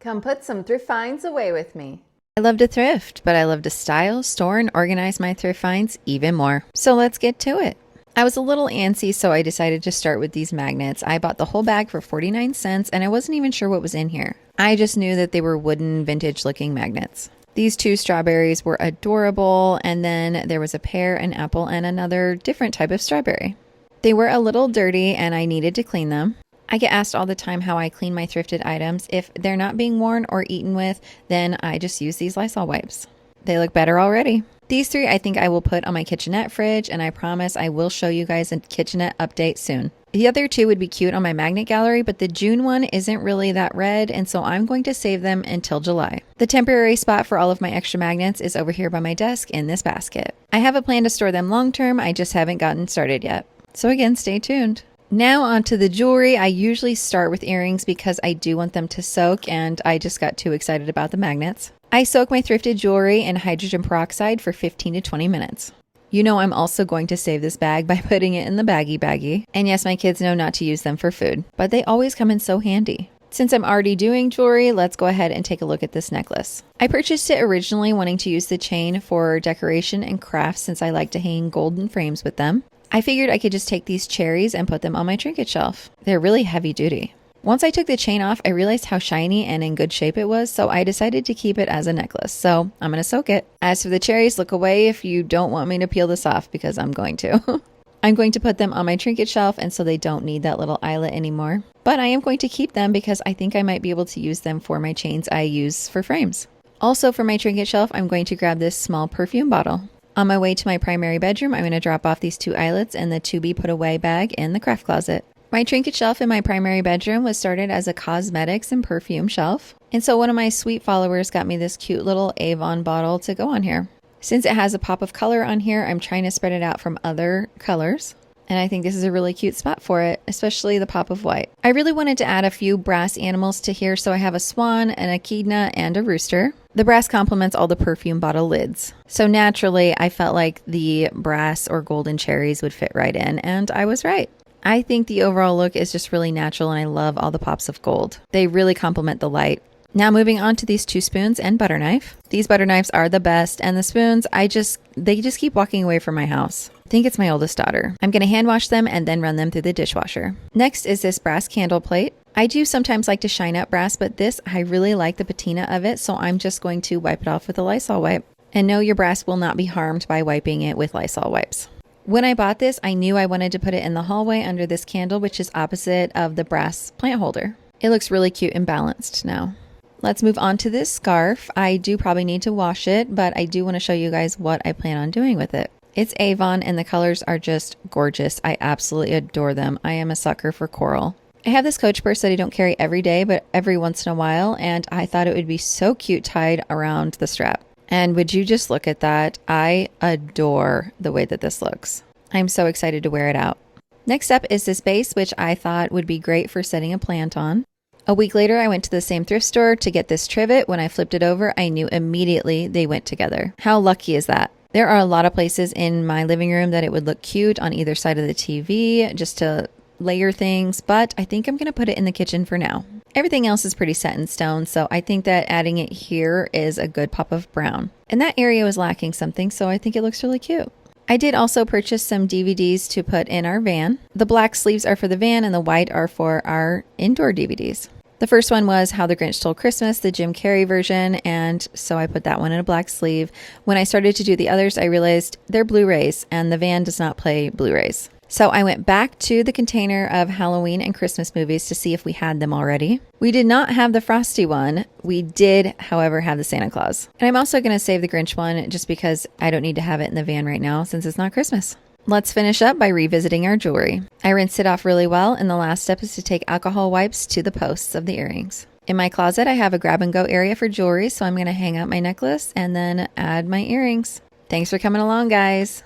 Come put some thrift finds away with me. I love to thrift, but I love to style, store, and organize my thrift finds even more. So let's get to it. I was a little antsy, so I decided to start with these magnets. I bought the whole bag for 49 cents, and I wasn't even sure what was in here. I just knew that they were wooden, vintage-looking magnets. These two strawberries were adorable, and then there was a pear, an apple, and another different type of strawberry. They were a little dirty, and I needed to clean them. I get asked all the time how I clean my thrifted items. If they're not being worn or eaten with, then I just use these Lysol wipes. They look better already. These three I think I will put on my kitchenette fridge, and I promise I will show you guys a kitchenette update soon. The other two would be cute on my magnet gallery, but the June one isn't really that red, and so I'm going to save them until July. The temporary spot for all of my extra magnets is over here by my desk in this basket. I have a plan to store them long term, I just haven't gotten started yet. So again, stay tuned. Now onto the jewelry. I usually start with earrings because I do want them to soak, and I just got too excited about the magnets. I soak my thrifted jewelry in hydrogen peroxide for 15 to 20 minutes. You know I'm also going to save this bag by putting it in the baggie. And yes, my kids know not to use them for food, but they always come in so handy. Since I'm already doing jewelry, let's go ahead and take a look at this necklace. I purchased it originally wanting to use the chain for decoration and crafts since I like to hang golden frames with them. I figured I could just take these cherries and put them on my trinket shelf. They're really heavy duty. Once I took the chain off, I realized how shiny and in good shape it was, so I decided to keep it as a necklace. So I'm going to soak it. As for the cherries, look away if you don't want me to peel this off because I'm going to. I'm going to put them on my trinket shelf, and so they don't need that little eyelet anymore. But I am going to keep them because I think I might be able to use them for my chains I use for frames. Also for my trinket shelf, I'm going to grab this small perfume bottle. On my way to my primary bedroom, I'm going to drop off these two eyelets and the to be put away bag in the craft closet. My trinket shelf in my primary bedroom was started as a cosmetics and perfume shelf. And so one of my sweet followers got me this cute little Avon bottle to go on here. Since it has a pop of color on here, I'm trying to spread it out from other colors. And I think this is a really cute spot for it, especially the pop of white. I really wanted to add a few brass animals to here, so I have a swan, an echidna, and a rooster. The brass complements all the perfume bottle lids. So naturally, I felt like the brass or golden cherries would fit right in, and I was right. I think the overall look is just really natural, and I love all the pops of gold. They really complement the light. Now moving on to these two spoons and butter knife. These butter knives are the best, and the spoons, they just keep walking away from my house. I think it's my oldest daughter. I'm going to hand wash them and then run them through the dishwasher. Next is this brass candle plate. I do sometimes like to shine up brass, but this, I really like the patina of it, so I'm just going to wipe it off with a Lysol wipe. And no, your brass will not be harmed by wiping it with Lysol wipes. When I bought this, I knew I wanted to put it in the hallway under this candle, which is opposite of the brass plant holder. It looks really cute and balanced now. Let's move on to this scarf. I do probably need to wash it, but I do want to show you guys what I plan on doing with it. It's Avon, and the colors are just gorgeous. I absolutely adore them. I am a sucker for coral. I have this Coach purse that I don't carry every day, but every once in a while, and I thought it would be so cute tied around the strap. And would you just look at that? I adore the way that this looks. I'm so excited to wear it out. Next up is this base, which I thought would be great for setting a plant on. A week later, I went to the same thrift store to get this trivet. When I flipped it over, I knew immediately they went together. How lucky is that? There are a lot of places in my living room that it would look cute on either side of the TV just to layer things, but I think I'm going to put it in the kitchen for now. Everything else is pretty set in stone, so I think that adding it here is a good pop of brown. And that area was lacking something, so I think it looks really cute. I did also purchase some DVDs to put in our van. The black sleeves are for the van and the white are for our indoor DVDs. The first one was How the Grinch Stole Christmas, the Jim Carrey version, and so I put that one in a black sleeve. When I started to do the others, I realized they're Blu-rays, and the van does not play Blu-rays. So I went back to the container of Halloween and Christmas movies to see if we had them already. We did not have the Frosty one. We did, however, have the Santa Claus. And I'm also going to save the Grinch one just because I don't need to have it in the van right now since it's not Christmas. Let's finish up by revisiting our jewelry. I rinsed it off really well, and the last step is to take alcohol wipes to the posts of the earrings. In my closet, I have a grab and go area for jewelry, so I'm going to hang out my necklace and then add my earrings. Thanks for coming along, guys.